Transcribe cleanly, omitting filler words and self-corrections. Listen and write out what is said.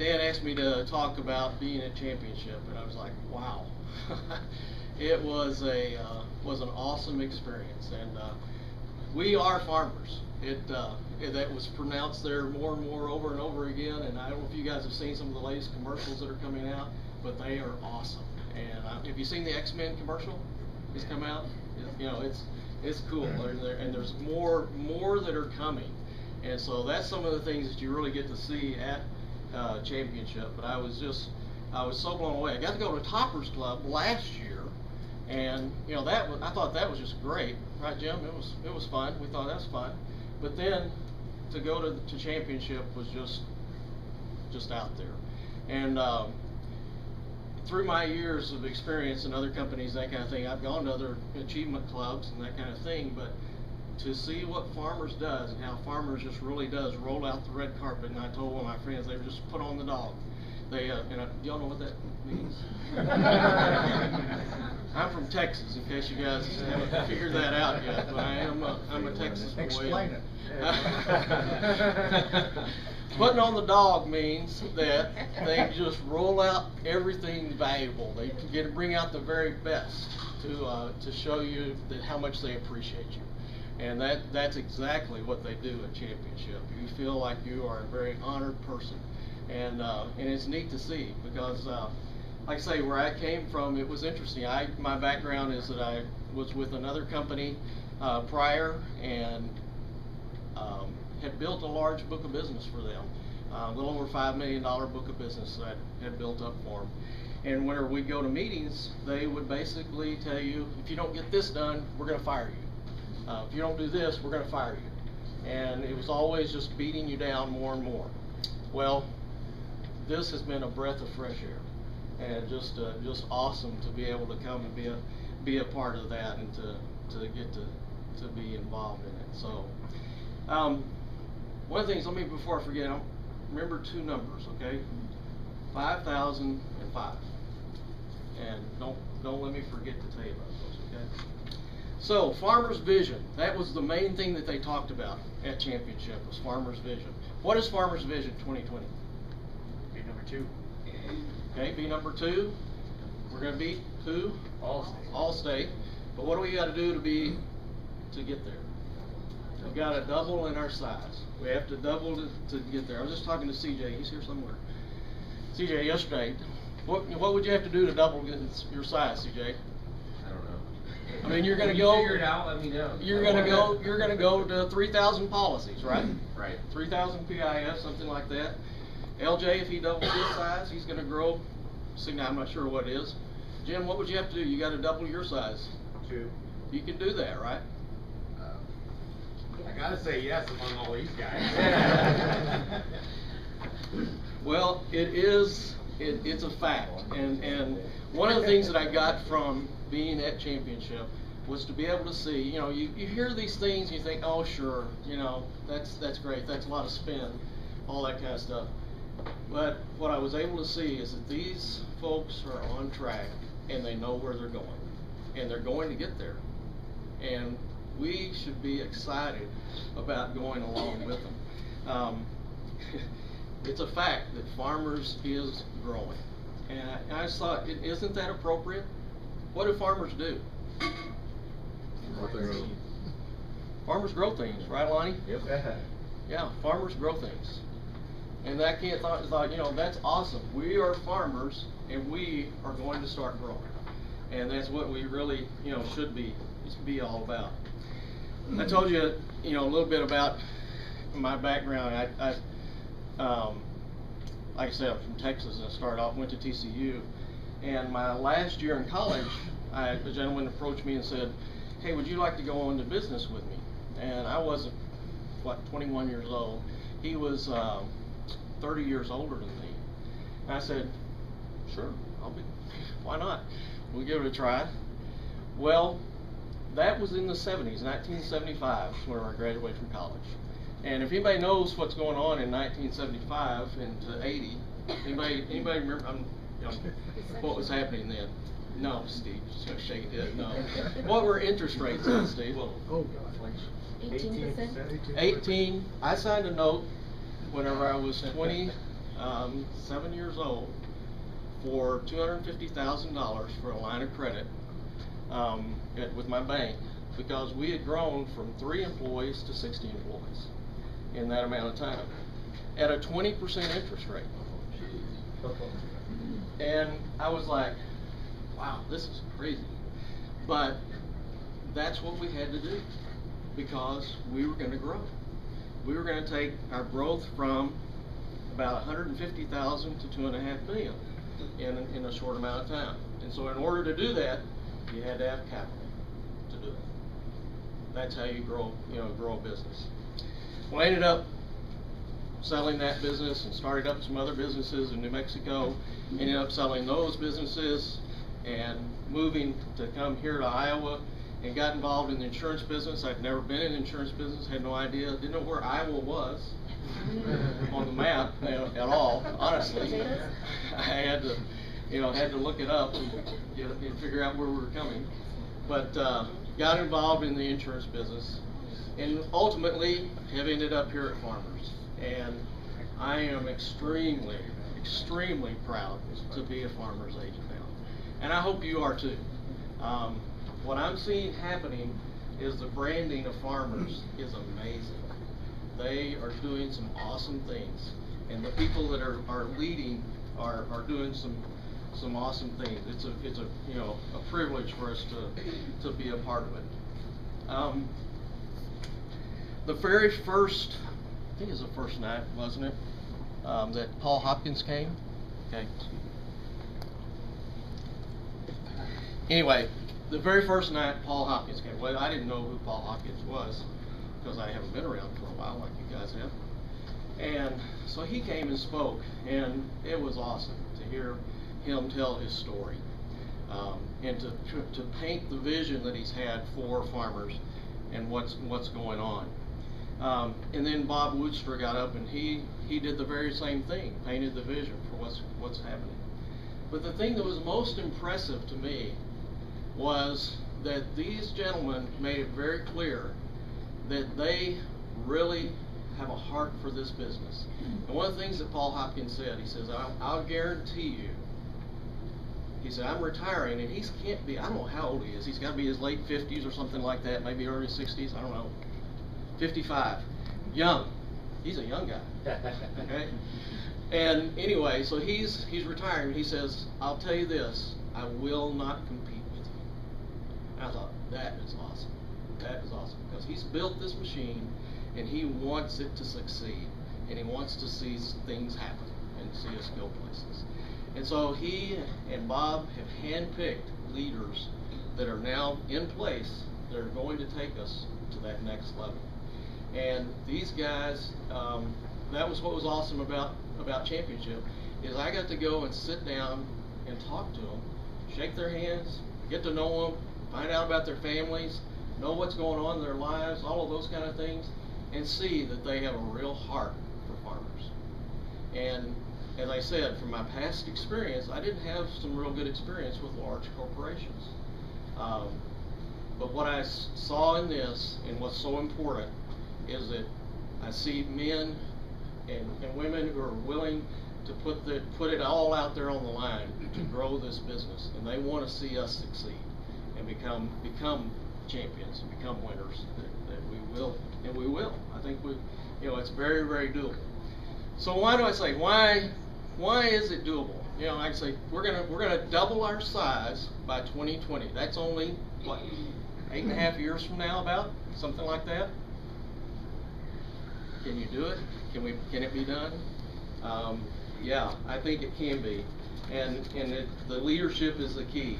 Dan asked me to talk about being at championship, and I was like, wow. It was an awesome experience, and we are farmers. That was pronounced there more and more over and over again, and I don't know if you guys have seen some of the latest commercials that are coming out, but they are awesome. And have you seen the X-Men commercial that's come out? You know, it's cool. And there's more that are coming, and so that's some of the things that you really get to see at championship. But I was so blown away. I got to go to Toppers Club last year. And you know, I thought that was just great, right, Jim? It was fun. We thought that was fun, but then to go to championship was just out there. And through my years of experience in other companies, that kind of thing, I've gone to other achievement clubs and that kind of thing. But to see what Farmers does and how Farmers just really does roll out the red carpet, and I told one of my friends, they just put on the dog. They y'all know what that means? I'm from Texas, in case you guys haven't figured that out yet, but I'm a Texas boy. Explain it. Putting on the dog means that they just roll out everything valuable. They can bring out the very best to show you how much they appreciate you. And that's exactly what they do at championship. You feel like you are a very honored person. And it's neat to see, because like I say, where I came from, it was interesting. My background is that I was with another company prior, and had built a large book of business for them, a little over $5 million book of business that I had built up for them. And whenever we go to meetings, they would basically tell you, if you don't get this done, we're going to fire you. If you don't do this, we're going to fire you. And it was always just beating you down more and more. Well, this has been a breath of fresh air, and just awesome to be able to come and be a part of that, and to get to be involved in it. So one of the things, before I forget, remember two numbers, okay? 5,005, and don't let me forget to tell you about those, okay? So Farmers Vision, that was the main thing that they talked about at championship, was Farmers Vision. What is Farmers Vision 2020? Be number 2. Okay, be number 2. We're going to beat who? Allstate. But what do we got to do to get there? We've got to double in our size. We have to double to get there. I was just talking to CJ. He's here somewhere. CJ, yesterday, what would you have to do to double your size, CJ? I don't know. I mean, you're going to go. Figure it out. Let me know. You're going to go to 3,000 policies, right? Right. 3,000 PIF, something like that. LJ, if he doubles his size, he's going to grow. I'm not sure what it is. Jim, what would you have to do? You got to double your size. 2. You can do that, right? I gotta say yes among all these guys. Well, it's a fact, and one of the things that I got from being at championship was to be able to see, you hear these things and you think, oh sure, that's great, that's a lot of spin, all that kind of stuff. But what I was able to see is that these folks are on track, and they know where they're going, and they're going to get there, and we should be excited about going along with them. It's a fact that Farmers is growing, and I just thought, isn't that appropriate? What do farmers do? Farmers grow things, right, Lonnie? Yep. Yeah, farmers grow things. And that that's awesome. We are farmers, and we are going to start growing. And that's what we really, should be all about. I told you, a little bit about my background. I like I said, I'm from Texas, and I went to TCU. And my last year in college, a gentleman approached me and said, hey, would you like to go into business with me? And I wasn't, 21 years old. He was 30 years older than me. And I said, sure, why not? We'll give it a try. Well, that was in the 70s, 1975, when I graduated from college. And if anybody knows what's going on in 1975 into 80, anybody remember what was happening then? No, Steve, just gonna shake his head. No. What were interest rates then, Steve? Oh God. 18%. 18. I signed a note whenever I was 20. 7 years old, for $250,000 for a line of credit with my bank, because we had grown from 3 employees to 60 employees in that amount of time at a 20% interest rate. And I was like, wow, this is crazy. But that's what we had to do, because we were going to grow. We were going to take our growth from about 150,000 to 2.5 million in a short amount of time. And so in order to do that, you had to have capital to do it. That's how you grow a business. Well, I ended up selling that business and started up some other businesses in New Mexico. Ended up selling those businesses and moving to come here to Iowa, and got involved in the insurance business. I'd never been in the insurance business, had no idea, didn't know where Iowa was on the map at all, honestly. I had to look it up and figure out where we were coming. But got involved in the insurance business, and ultimately have ended up here at Farmers. And I am extremely, extremely proud to be a Farmers agent now. And I hope you are too. What I'm seeing happening is the branding of Farmers is amazing. They are doing some awesome things, and the people that are leading are doing some awesome things. It's a privilege for us to be a part of it. The very first, I think it was the first night, wasn't it, that Paul Hopkins came? Okay. Anyway, the very first night Paul Hopkins came. Well, I didn't know who Paul Hopkins was, because I haven't been around for a while like you guys have. And so he came and spoke, and it was awesome to hear him tell his story, and to paint the vision that he's had for Farmers and what's going on. And then Bob Woodster got up and he did the very same thing, painted the vision for what's happening. But the thing that was most impressive to me was that these gentlemen made it very clear that they really have a heart for this business. And one of the things that Paul Hopkins said, he says, I'll guarantee you, he said, I'm retiring, and he can't be, I don't know how old he is, he's got to be his late 50s or something like that, maybe early 60s, I don't know, 55, young, he's a young guy, okay? And anyway, so he's retiring. He says, I'll tell you this, I will not compete with you. And I thought, that is awesome. That is awesome, because he's built this machine and he wants it to succeed, and he wants to see things happen and see us go places. And so he and Bob have handpicked leaders that are now in place that are going to take us to that next level. And these guys, that was what was awesome about Championship, is I got to go and sit down and talk to them, shake their hands, get to know them, find out about their families, know what's going on in their lives, all of those kind of things, and see that they have a real heart for Farmers. And as I said, from my past experience, I didn't have some real good experience with large corporations. But what I saw in this, and what's so important, is that I see men and women who are willing to put it all out there on the line to grow this business, and they want to see us succeed and become champions and become winners. That we will, and we will. I think it's very, very doable. So why do I say why is it doable? I say we're gonna double our size by 2020. That's only what, 8.5 years from now, about something like that. Can you do it? Can it be done? Yeah, I think it can be, and the leadership is the key.